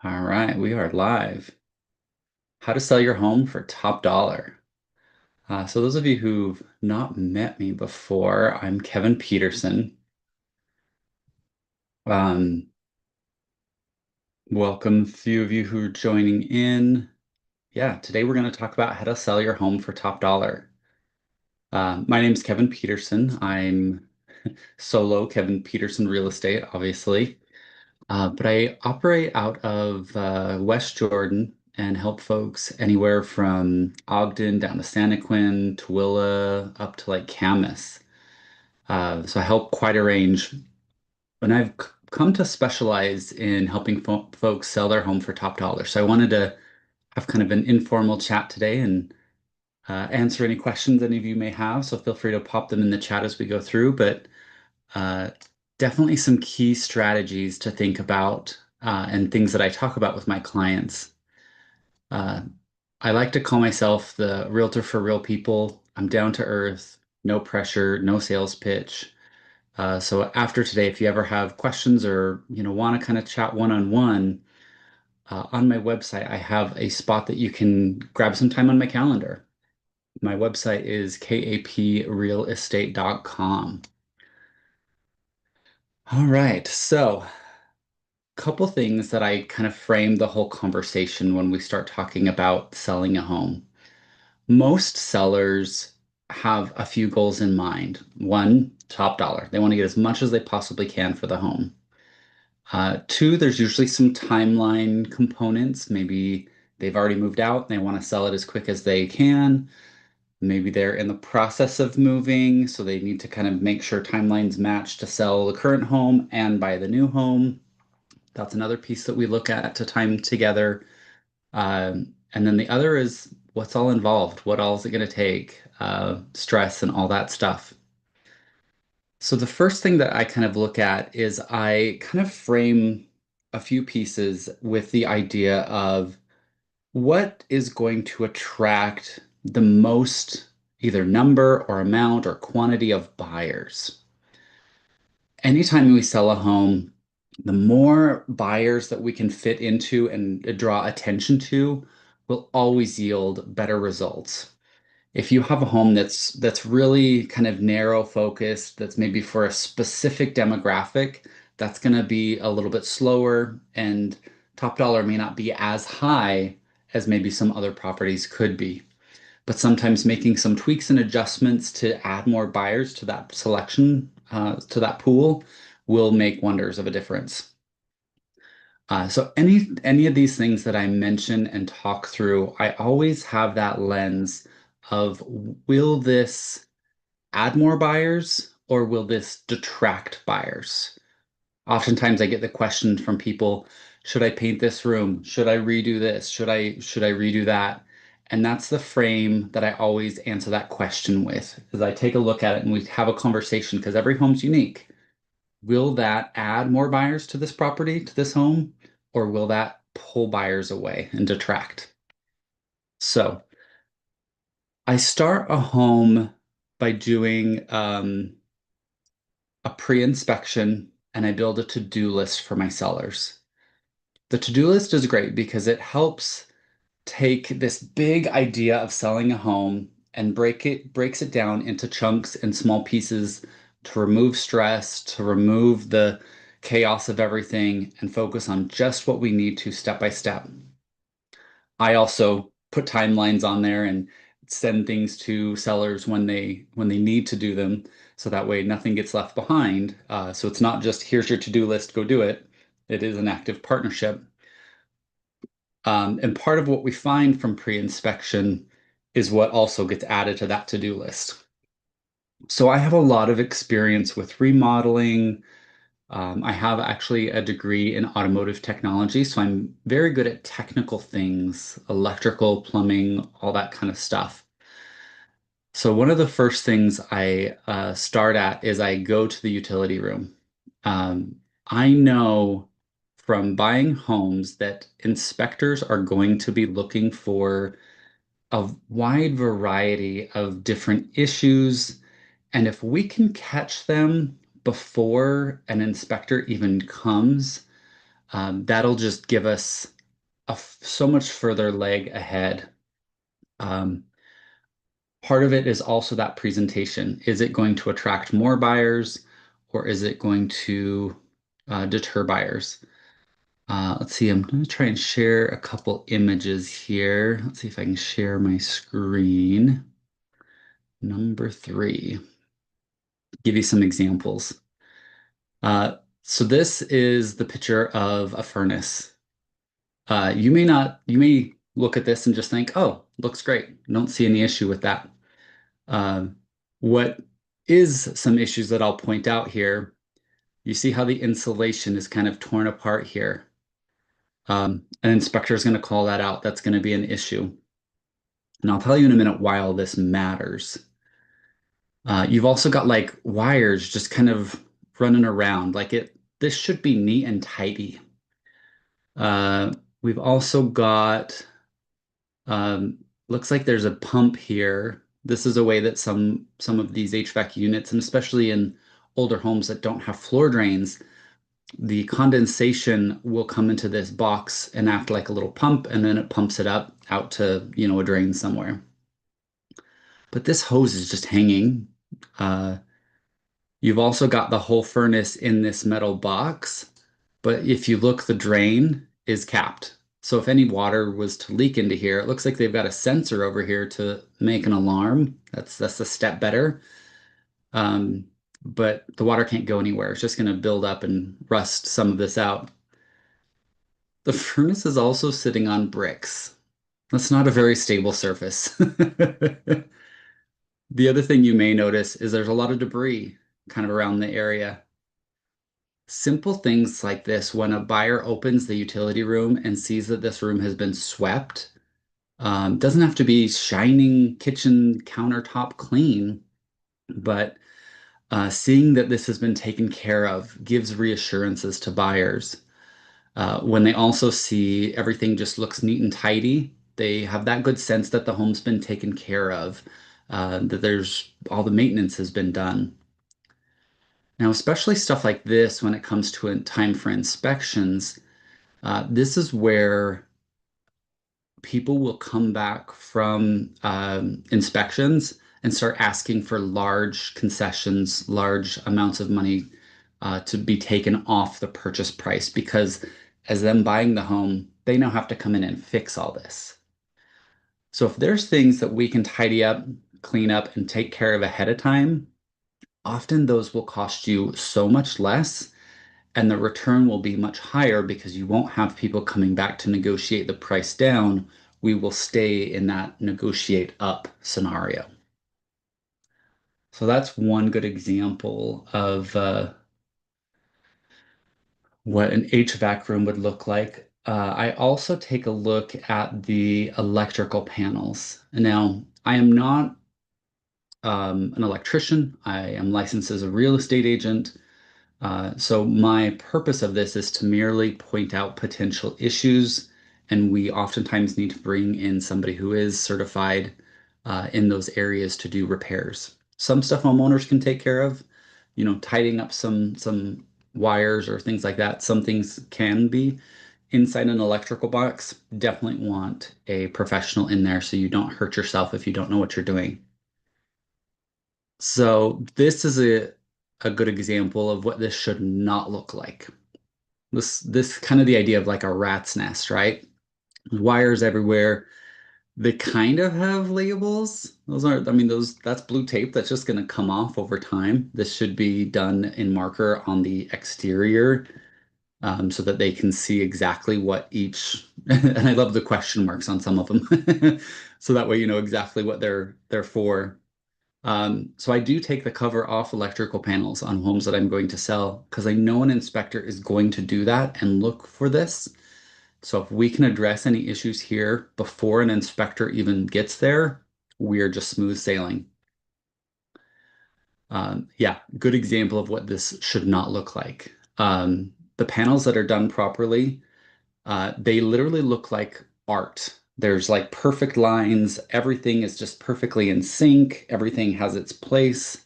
All right, we are live. How to sell your home for top dollar. So those of you who've not met me before, I'm Kevin Petersen. Um, Welcome, few of you who are joining in. Yeah, today we're going to talk about how to sell your home for top dollar. My name's Kevin Petersen. I'm solo Kevin Petersen Real Estate, obviously. But I operate out of West Jordan and help folks anywhere from Ogden down to Santaquin, Tooele, up to like Camas. So I help quite a range. And I've come to specialize in helping folks sell their home for top dollar. So I wanted to have kind of an informal chat today and answer any questions any of you may have. So feel free to pop them in the chat as we go through. But uh, definitely some key strategies to think about and things that I talk about with my clients. Uh, I like to call myself the realtor for real people. I'm down to earth, no pressure, no sales pitch. So after today, if you ever have questions or want to kind of chat one-on-one, on my website, I have a spot that you can grab some time on my calendar. My website is kaprealestate.com. All right, so couple things that I kind of frame the whole conversation when we start talking about selling a home. Most sellers have a few goals in mind. One, top dollar. They want to get as much as they possibly can for the home. Two, there's usually some timeline components. Maybe they've already moved out and they want to sell it as quick as they can. Maybe they're in the process of moving, so they need to kind of make sure timelines match to sell the current home and buy the new home. That's another piece that we look at to time together. And then the other is what's all involved, what all is it going to take, stress and all that stuff. So the first thing that I kind of look at is I kind of frame a few pieces with the idea of what is going to attract the most either number or amount or quantity of buyers. Anytime we sell a home, the more buyers that we can fit into and draw attention to will always yield better results. If you have a home that's really kind of narrow focused, that's maybe for a specific demographic, that's going to be a little bit slower and top dollar may not be as high as maybe some other properties could be. But sometimes making some tweaks and adjustments to add more buyers to that selection, to that pool, will make wonders of a difference. So any of these things that I mention and talk through, I always have that lens of will this add more buyers or will this detract buyers? Oftentimes I get the question from people, should I paint this room? Should I redo this? Should I redo that? And that's the frame that I always answer that question with, is I take a look at it and we have a conversation because every home's unique. Will that add more buyers to this property, to this home, or will that pull buyers away and detract? So I start a home by doing a pre-inspection and I build a to-do list for my sellers. The to-do list is great because it helps take this big idea of selling a home and breaks it down into chunks and small pieces to remove stress, to remove the chaos of everything and focus on just what we need to step by step. I also put timelines on there and send things to sellers when they need to do them, so that way nothing gets left behind. So it's not just here's your to-do list, go do it. It is an active partnership. And part of what we find from pre-inspection is what also gets added to that to-do list. So I have a lot of experience with remodeling. I have actually a degree in automotive technology, so I'm very good at technical things, electrical, plumbing, all that kind of stuff. So one of the first things I start at is I go to the utility room. I know from buying homes that inspectors are going to be looking for a wide variety of different issues. And if we can catch them before an inspector even comes, That'll just give us so much further leg ahead. Um, Part of it is also that presentation. Is it going to attract more buyers or is it going to deter buyers? Let's see, I'm going to try and share a couple images here. Let's see if I can share my screen. Number 3, give you some examples. So this is the picture of a furnace. You may look at this and just think, oh, looks great. Don't see any issue with that. Um, what is some issues that I'll point out here, you see how the insulation is kind of torn apart here. An inspector is going to call that out. That's going to be an issue. And I'll tell you in a minute why all this matters. You've also got like wires just kind of running around. This should be neat and tidy. We've also got, um, looks like there's a pump here. This is a way that some of these HVAC units, and especially in older homes that don't have floor drains, the condensation will come into this box and act like a little pump, and then it pumps it up out to, a drain somewhere. But this hose is just hanging. Uh, you've also got the whole furnace in this metal box, but if you look, the drain is capped. So if any water was to leak into here, it looks like they've got a sensor over here to make an alarm. That's a step better. Um, but the water can't go anywhere. It's just going to build up and rust some of this out. The furnace is also sitting on bricks. That's not a very stable surface. The other thing you may notice is there's a lot of debris kind of around the area. Simple things like this, when a buyer opens the utility room and sees that this room has been swept, doesn't have to be shining kitchen countertop clean, but seeing that this has been taken care of gives reassurances to buyers. When they also see everything just looks neat and tidy, they have that good sense that the home's been taken care of, that there's all the maintenance has been done. Now, especially stuff like this, when it comes to a time for inspections, this is where people will come back from inspections and start asking for large concessions, large amounts of money to be taken off the purchase price, because as them buying the home, they now have to come in and fix all this. So if there's things that we can tidy up, clean up, and take care of ahead of time, often those will cost you so much less and the return will be much higher because you won't have people coming back to negotiate the price down. We will stay in that negotiate up scenario. So that's one good example of what an HVAC room would look like. I also take a look at the electrical panels. Now, I am not an electrician. I am licensed as a real estate agent. So my purpose of this is to merely point out potential issues, and we oftentimes need to bring in somebody who is certified in those areas to do repairs. Some stuff homeowners can take care of, tidying up some wires or things like that. Some things can be inside an electrical box. Definitely want a professional in there so you don't hurt yourself if you don't know what you're doing. So this is a good example of what this should not look like. This kind of the idea of like a rat's nest, right? Wires everywhere. They kind of have labels. Those aren't, I mean, that's blue tape that's just going to come off over time. This should be done in marker on the exterior, so that they can see exactly what each, and I love the question marks on some of them. So that way you know exactly what they're for. So I do take the cover off electrical panels on homes that I'm going to sell because I know an inspector is going to do that and look for this. So if we can address any issues here before an inspector even gets there, we are just smooth sailing. Yeah, good example of what this should not look like. The panels that are done properly, they literally look like art. There's like perfect lines. Everything is just perfectly in sync. Everything has its place.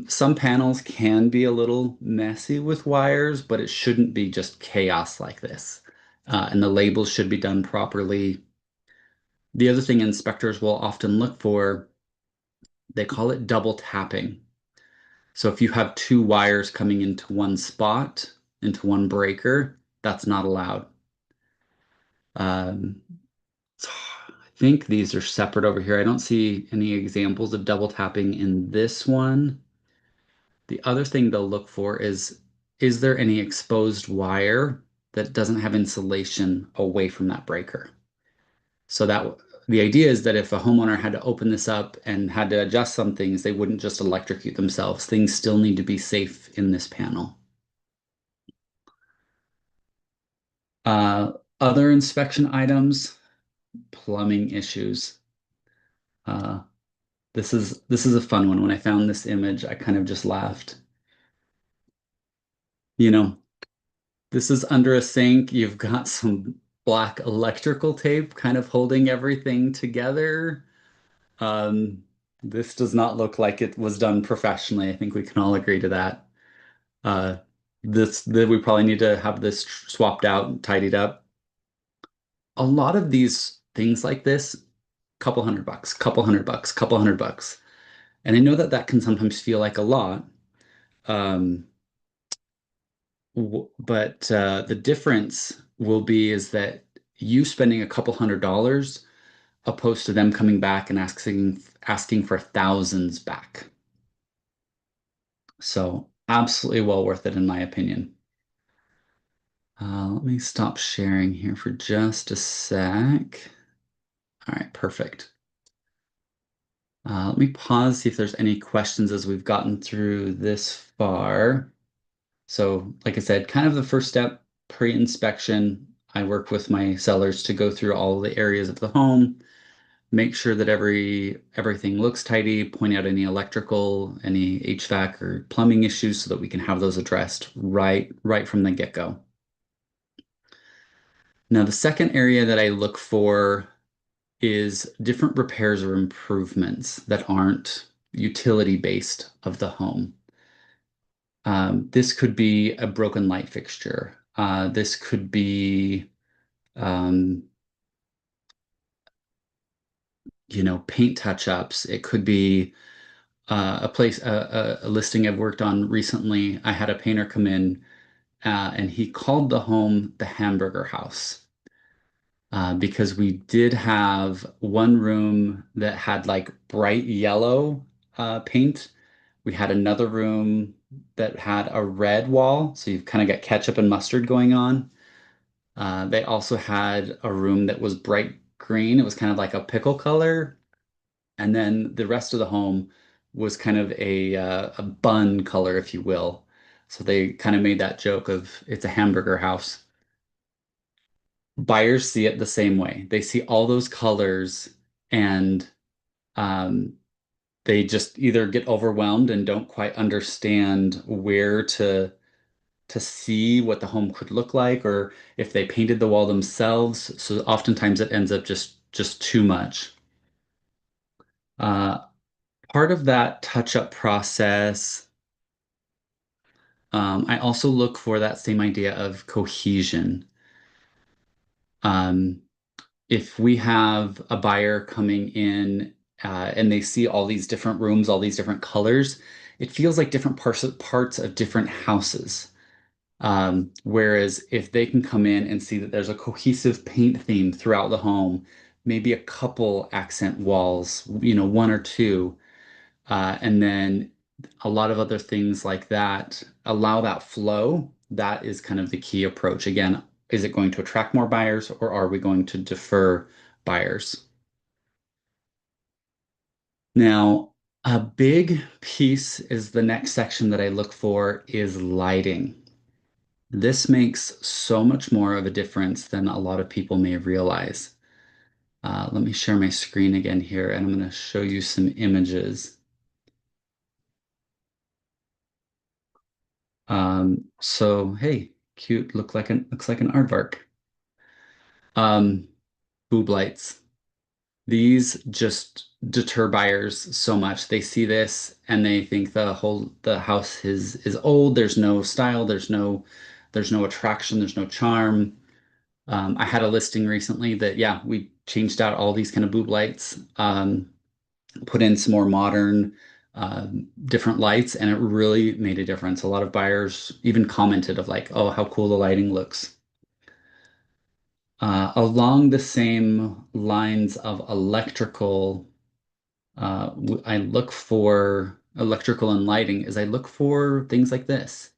Some panels can be a little messy with wires, but it shouldn't be just chaos like this. And the labels should be done properly. The other thing inspectors will often look for, they call it double tapping. So if you have two wires coming into one spot, into one breaker, that's not allowed. Um, I think these are separate over here. I don't see any examples of double tapping in this one. The other thing they'll look for is there any exposed wire that doesn't have insulation away from that breaker? So that the idea is that if a homeowner had to open this up and had to adjust some things, they wouldn't just electrocute themselves. Things still need to be safe in this panel. Uh, Other inspection items, plumbing issues. Uh, this is a fun one. When I found this image, I kind of just laughed. You know, this is under a sink. You've got some black electrical tape kind of holding everything together. Um, this does not look like it was done professionally. I think we can all agree to that. Uh, we probably need to have this swapped out and tidied up. A lot of these things like this, couple $100, couple $100, couple $100. And I know that that can sometimes feel like a lot. Um, but the difference will be is that you spending a couple $100 opposed to them coming back and asking for thousands back. So absolutely well worth it in my opinion. Let me stop sharing here for just a sec. All right, perfect. Let me pause, see if there's any questions as we've gotten through this far. So, like I said, kind of the first step, pre-inspection. I work with my sellers to go through all the areas of the home, make sure that everything looks tidy, point out any electrical, any HVAC or plumbing issues so that we can have those addressed right from the get-go. Now, the second area that I look for is different repairs or improvements that aren't utility based of the home. This could be a broken light fixture. This could be, um, paint touch-ups. It could be a listing I've worked on recently. I had a painter come in, and he called the home the Hamburger House. Because we did have one room that had like bright yellow paint. We had another room that had a red wall, so you've kind of got ketchup and mustard going on. They also had a room that was bright green. It was kind of like a pickle color. And then the rest of the home was kind of a bun color, if you will. So they kind of made that joke of it's a hamburger house. Buyers see it the same way. They see all those colors and um, they just either get overwhelmed and don't quite understand where to see what the home could look like, or if they painted the wall themselves. So oftentimes it ends up just too much. Uh, Part of that touch-up process, I also look for that same idea of cohesion. Um, if we have a buyer coming in and they see all these different rooms, all these different colors, it feels like different parts of different houses. Whereas if they can come in and see that there's a cohesive paint theme throughout the home, maybe a couple accent walls, one or two, and then a lot of other things like that, allow that flow. That is kind of the key approach. Again, is it going to attract more buyers or are we going to defer buyers? Now, a big piece is the next section that I look for is lighting. This makes so much more of a difference than a lot of people may realize. Let me share my screen again here, and I'm going to show you some images. So hey, cute, looks like an aardvark. Um, Boob lights. These just deter buyers so much. They see this and they think the house is old. There's no style. There's no attraction. There's no charm. I had a listing recently that, yeah, we changed out all these kind of boob lights, put in some more modern, different lights, and it really made a difference. A lot of buyers even commented of like, oh, how cool the lighting looks. Along the same lines of electrical, I look for electrical and lighting is I look for things like this,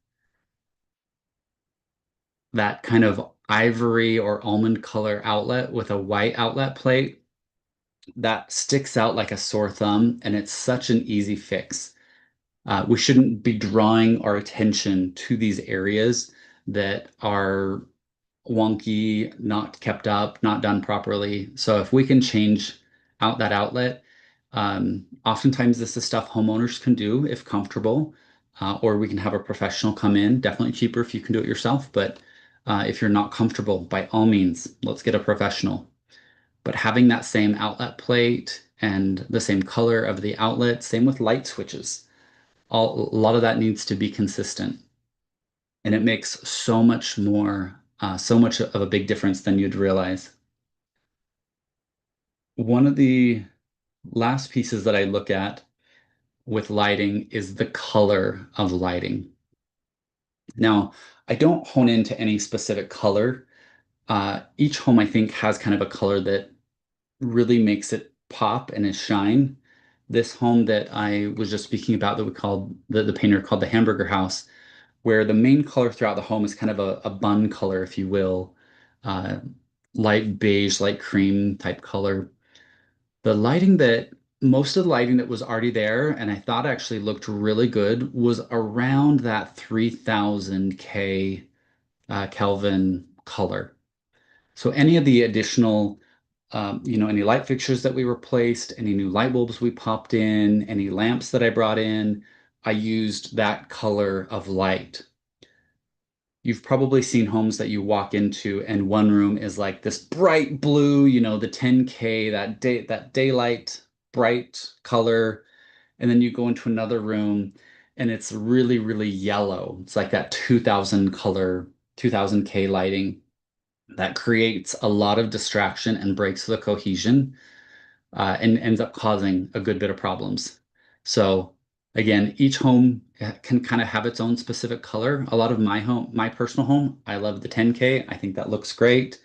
that kind of ivory or almond color outlet with a white outlet plate that sticks out like a sore thumb, and it's such an easy fix. We shouldn't be drawing our attention to these areas that are wonky, not kept up, not done properly. So if we can change out that outlet, oftentimes this is stuff homeowners can do if comfortable, or we can have a professional come in. Definitely cheaper if you can do it yourself, but if you're not comfortable, by all means, let's get a professional. But having that same outlet plate and the same color of the outlet, same with light switches. A lot of that needs to be consistent, and it makes so much of a big difference than you'd realize. One of the last pieces that I look at with lighting is the color of lighting. Now, I don't hone into any specific color. Each home, I think, has kind of a color that really makes it pop and it shine. This home that I was just speaking about that we called the painter called the Hamburger House, where the main color throughout the home is kind of a bun color, if you will, uh, light beige, light cream type color. The lighting that Most of the lighting that was already there, and I thought actually looked really good, was around that 3000 K Kelvin color. So any of the additional, any light fixtures that we replaced, any new light bulbs we popped in, any lamps that I brought in, I used that color of light. You've probably seen homes that you walk into and one room is like this bright blue, the 10K, that daylight bright color, and then you go into another room and it's really, really yellow. It's like that 2000 color, 2000K lighting that creates a lot of distraction and breaks the cohesion, and ends up causing a good bit of problems. So again, each home can kind of have its own specific color. A lot of my personal home, I love the 10K. I think that looks great,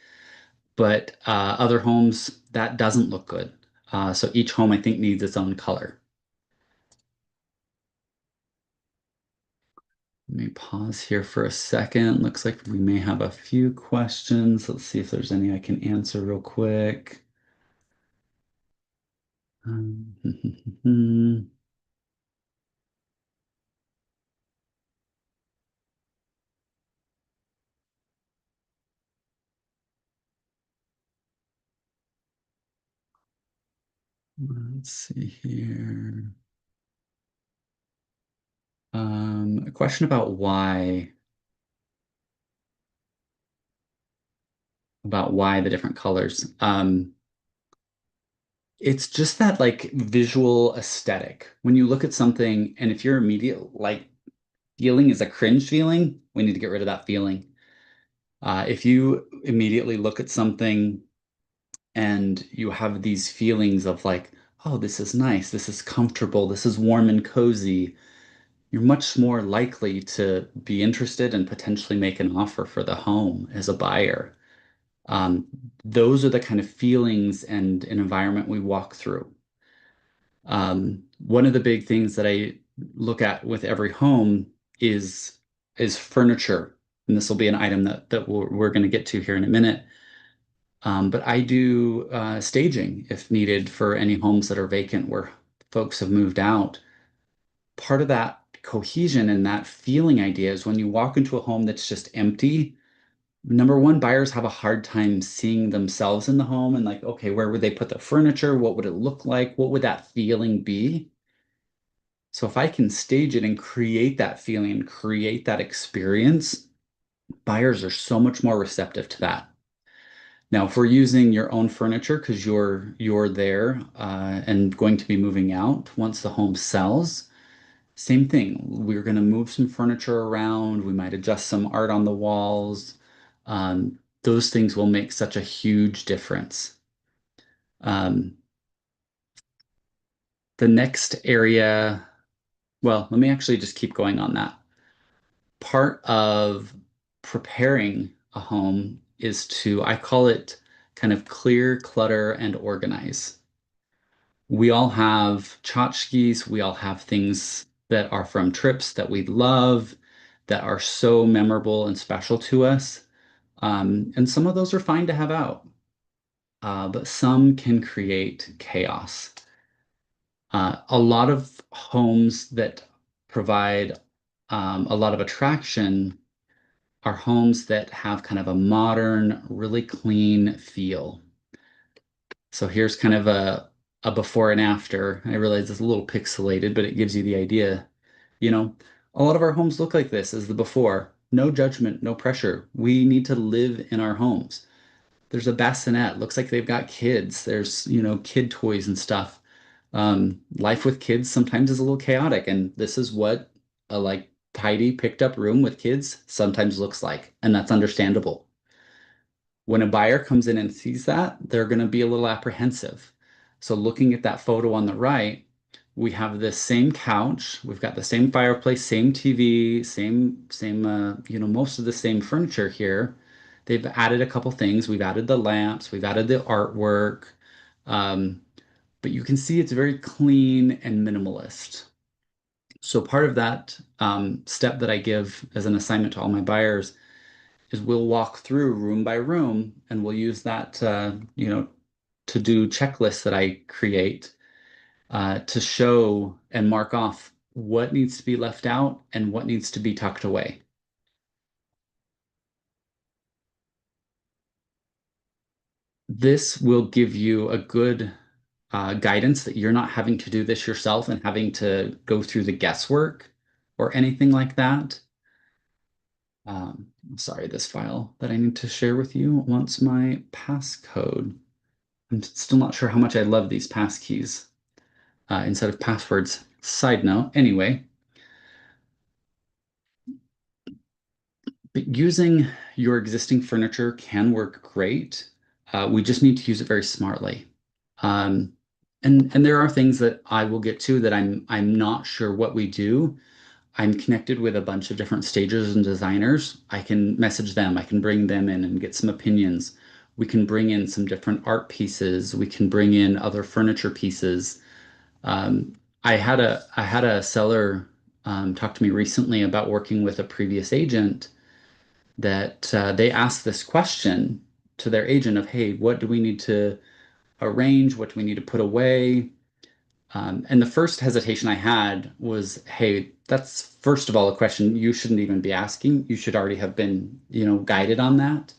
but other homes that doesn't look good. So each home I think needs its own color. Let me pause here for a second. Looks like we may have a few questions. Let's see if there's any I can answer real quick. Let's see here. A question about why the different colors. It's just that like visual aesthetic. When you look at something, and if your immediate like feeling is a cringe feeling, we need to get rid of that feeling. If you immediately look at something and you have these feelings of like, oh, this is nice, this is comfortable, this is warm and cozy, you're much more likely to be interested and potentially make an offer for the home as a buyer. Um, those are the kind of feelings and an environment we walk through. One of the big things that I look at with every home is furniture, and this will be an item that we're going to get to here in a minute. But I do staging if needed for any homes that are vacant where folks have moved out. Part of that cohesion and that feeling idea is when you walk into a home that's just empty. Number one, buyers have a hard time seeing themselves in the home and like, okay, where would they put the furniture? What would it look like? What would that feeling be? So if I can stage it and create that feeling and create that experience, buyers are so much more receptive to that. Now, if we're using your own furniture because you're there and going to be moving out once the home sells, same thing. We're going to move some furniture around. We might adjust some art on the walls. Those things will make such a huge difference. Um, the next area, well, let me actually just keep going on that. Part of preparing a home is to, I call it kind of clear, clutter, and organize. We all have tchotchkes. We all have things that are from trips that we love, that are so memorable and special to us. And some of those are fine to have out, but some can create chaos. A lot of homes that provide a lot of attraction are homes that have kind of a modern, really clean feel. So here's kind of a before and after. I realize it's a little pixelated, but it gives you the idea. You know, a lot of our homes look like this as the before. No judgment, no pressure. We need to live in our homes. There's a bassinet. Looks like they've got kids. There's, kid toys and stuff. Life with kids sometimes is a little chaotic, and this is what a like tidy, picked up room with kids sometimes looks like, and that's understandable. When a buyer comes in and sees that, they're going to be a little apprehensive. So looking at that photo on the right, we have this same couch, we've got the same fireplace, same TV, same most of the same furniture here. They've added a couple things. We've added the lamps, we've added the artwork, um, but you can see it's very clean and minimalist. So part of that step that I give as an assignment to all my buyers is we'll walk through room by room and we'll use that to do checklists that I create to show and mark off what needs to be left out and what needs to be tucked away. This will give you a good guidance that you're not having to do this yourself and having to go through the guesswork or anything like that. Sorry, this file that I need to share with you wants my passcode. I'm still not sure how much I love these passkeys instead of passwords. Side note, anyway, but using your existing furniture can work great. We just need to use it very smartly. Um, and there are things that I will get to that I'm not sure what we do. I'm connected with a bunch of different stagers and designers. I can message them. I can bring them in and get some opinions. We can bring in some different art pieces. We can bring in other furniture pieces. I had a seller talk to me recently about working with a previous agent that they asked this question to their agent of, hey, what do we need to arrange? What do we need to put away? And the first hesitation I had was, hey, that's first of all a question you shouldn't even be asking. You should already have been, guided on that.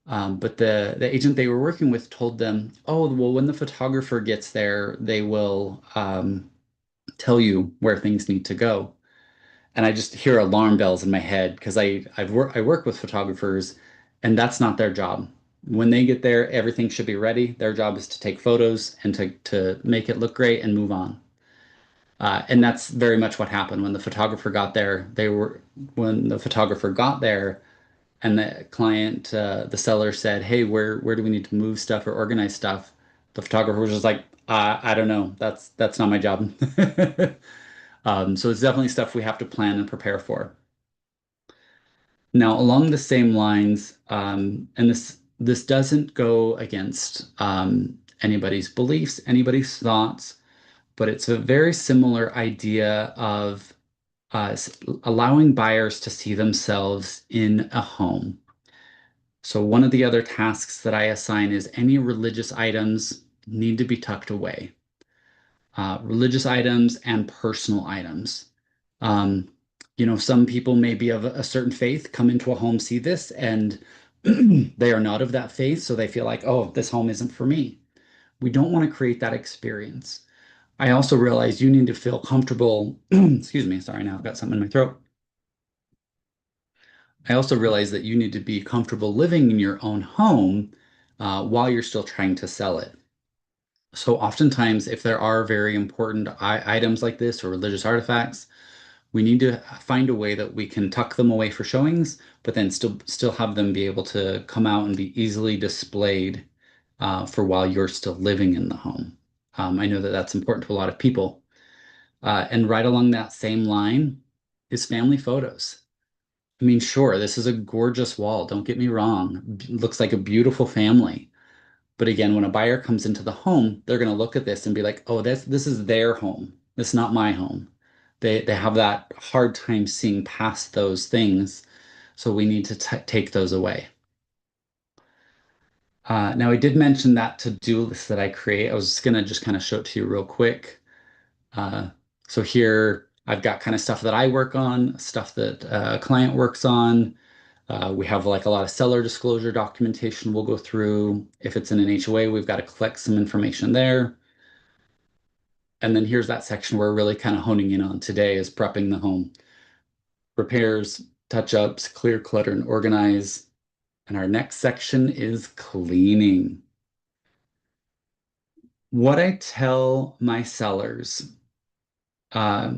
But the agent they were working with told them, oh, well, when the photographer gets there, they will tell you where things need to go. And I just hear alarm bells in my head because I work with photographers, and that's not their job. When they get there, everything should be ready. Their job is to take photos and to make it look great and move on. And that's very much what happened when the photographer got there. When the photographer got there, and the client, the seller said, "Hey, where do we need to move stuff or organize stuff?" The photographer was just like, "I don't know. That's not my job." So it's definitely stuff we have to plan and prepare for. Now, along the same lines, and this doesn't go against anybody's beliefs, anybody's thoughts, but it's a very similar idea of allowing buyers to see themselves in a home. So one of the other tasks that I assign is any religious items need to be tucked away. Religious items and personal items. Um, some people may be of a certain faith, come into a home, see this, and they are not of that faith, so they feel like, oh, this home isn't for me. We don't want to create that experience. I also realize you need to feel comfortable. Excuse me, sorry, now I've got something in my throat. I also realize that you need to be comfortable living in your own home, while you're still trying to sell it. So oftentimes, if there are very important items like this or religious artifacts, we need to find a way that we can tuck them away for showings, but then still have them be able to come out and be easily displayed for while you're still living in the home. I know that that's important to a lot of people. And right along that same line is family photos. I mean, sure, this is a gorgeous wall. Don't get me wrong. Looks like a beautiful family. But again, when a buyer comes into the home, they're going to look at this and be like, "Oh, this is their home. It's not my home." They have that hard time seeing past those things, so we need to take those away. Now, I did mention that to-do list that I create. I was going to just kind of show it to you real quick. Uh, so here I've got kind of stuff that I work on, stuff that a client works on. We have like a lot of seller disclosure documentation we'll go through. If it's in an HOA, we've got to collect some information there. And then here's that section we're really kind of honing in on today is prepping the home. Repairs, touch-ups, clear, clutter, and organize. And our next section is cleaning. What I tell my sellers uh,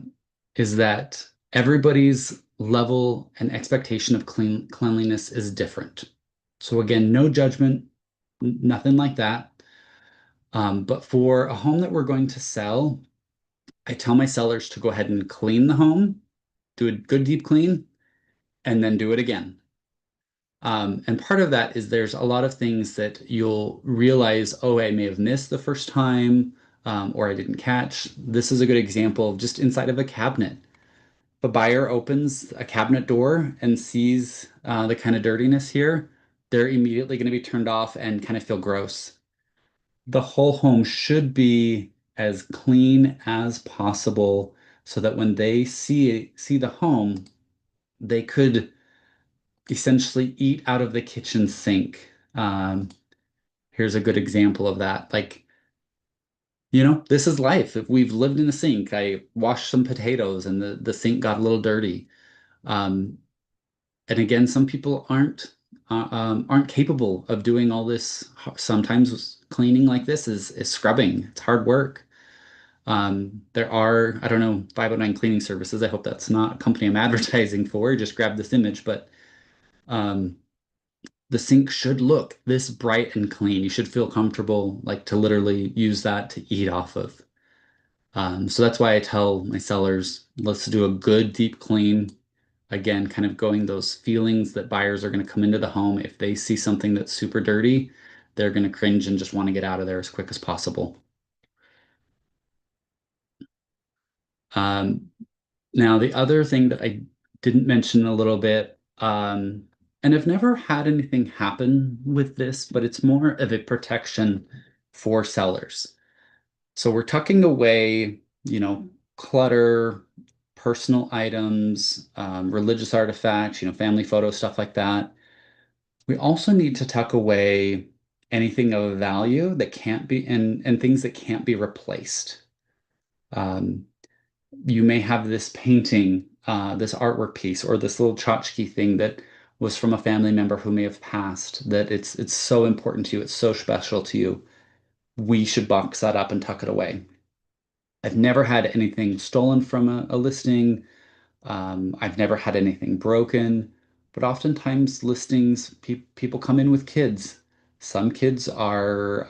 is that everybody's level and expectation of cleanliness is different. So again, no judgment, nothing like that. But for a home that we're going to sell, I tell my sellers to go ahead and clean the home, do a good deep clean, and then do it again. And part of that is there's a lot of things that you'll realize, oh, I may have missed the first time, or I didn't catch. This is a good example of just inside of a cabinet. If a buyer opens a cabinet door and sees the kind of dirtiness here, they're immediately going to be turned off and kind of feel gross. The whole home should be as clean as possible so that when they see the home, they could essentially eat out of the kitchen sink. Here's a good example of that. Like, this is life. If we've lived in a sink, I washed some potatoes and the sink got a little dirty. Um, and again, some people aren't capable of doing all this. Sometimes cleaning like this is scrubbing. It's hard work. There are, I don't know, 509 cleaning services. I hope that's not a company I'm advertising for. Just grab this image, but um, the sink should look this bright and clean. You should feel comfortable, like to literally use that to eat off of. So that's why I tell my sellers, let's do a good deep clean. Again, kind of going those feelings that buyers are going to come into the home. If they see something that's super dirty, they're going to cringe and just want to get out of there as quick as possible. Um, Now, the other thing that I didn't mention a little bit, and I've never had anything happen with this, but it's more of a protection for sellers. So we're tucking away, clutter, personal items, religious artifacts, family photos, stuff like that. We also need to tuck away anything of value that can't be, and things that can't be replaced. Um, you may have this painting, this artwork piece, or this little tchotchke thing that was from a family member who may have passed, that it's so important to you, it's so special to you. We should box that up and tuck it away. I've never had anything stolen from a listing. I've never had anything broken, but oftentimes listings, people come in with kids. Some kids are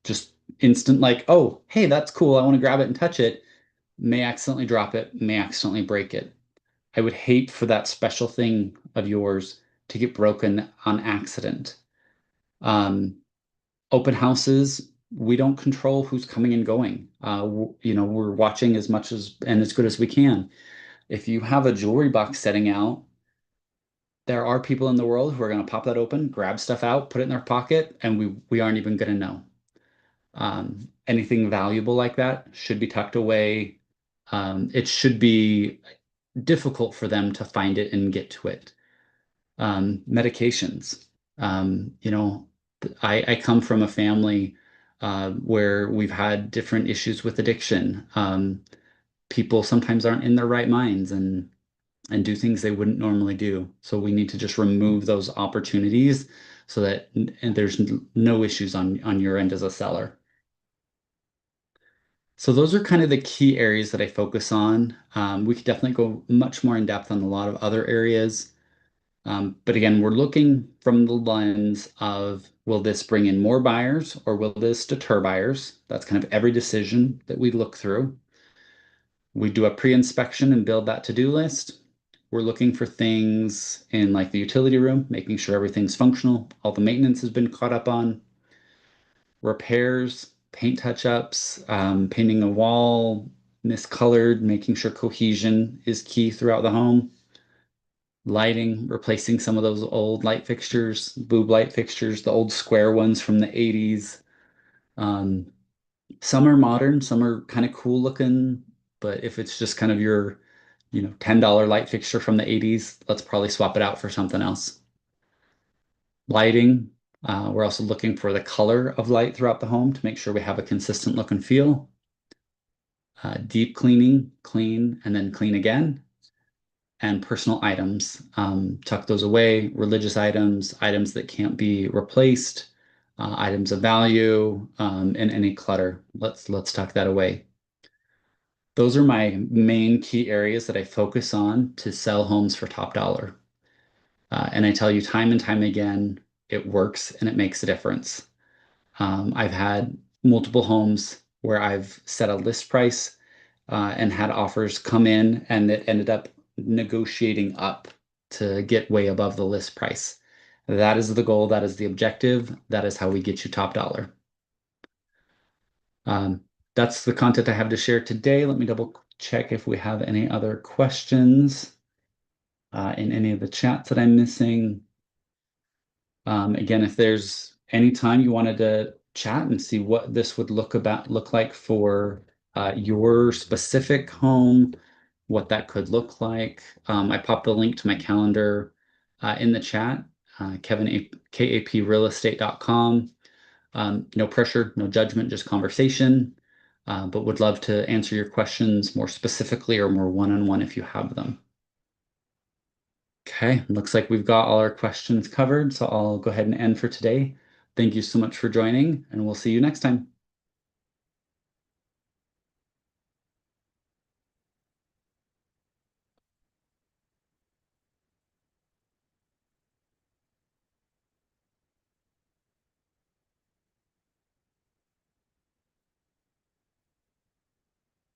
just instant like, oh, hey, that's cool. I want to grab it and touch it. May accidentally drop it, may accidentally break it. I would hate for that special thing of yours to get broken on accident. Um, Open houses, we don't control who's coming and going. We're watching as much as and as good as we can. If you have a jewelry box setting out, there are people in the world who are going to pop that open, grab stuff out, put it in their pocket, and we aren't even going to know. Anything valuable like that should be tucked away. It should be difficult for them to find it and get to it. Medications. I come from a family where we've had different issues with addiction. People sometimes aren't in their right minds, and and do things they wouldn't normally do. So we need to just remove those opportunities so that and there's no issues on your end as a seller. So those are kind of the key areas that I focus on. We could definitely go much more in depth on a lot of other areas. But again, we're looking from the lens of will this bring in more buyers or will this deter buyers? That's kind of every decision that we look through. We do a pre-inspection and build that to-do list. We're looking for things in like the utility room, making sure everything's functional, all the maintenance has been caught up on, repairs, paint touch-ups, painting a wall, miscolored, making sure cohesion is key throughout the home. Lighting, replacing some of those old light fixtures, boob light fixtures, the old square ones from the 80s. Um, some are modern, some are kind of cool looking, but if it's just kind of your, $10 light fixture from the 80s, let's probably swap it out for something else. Lighting, we're also looking for the color of light throughout the home to make sure we have a consistent look and feel. Deep cleaning, clean, and then clean again. And personal items, tuck those away, religious items, items that can't be replaced, items of value, and any clutter. Let's tuck that away. Those are my main key areas that I focus on to sell homes for top dollar. And I tell you time and time again, it works and it makes a difference. I've had multiple homes where I've set a list price and had offers come in and it ended up negotiating up to get way above the list price. That is the goal. That is the objective. That is how we get you top dollar. Um, that's the content I have to share today. Let me double check if we have any other questions in any of the chats that I'm missing. Again, if there's any time you wanted to chat and see what this would look like for your specific home, what that could look like, I popped a link to my calendar in the chat, kaprealestate.com. No pressure, no judgment, just conversation. But would love to answer your questions more specifically or more one-on-one if you have them. Okay, looks like we've got all our questions covered, so I'll go ahead and end for today. Thank you so much for joining, and we'll see you next time.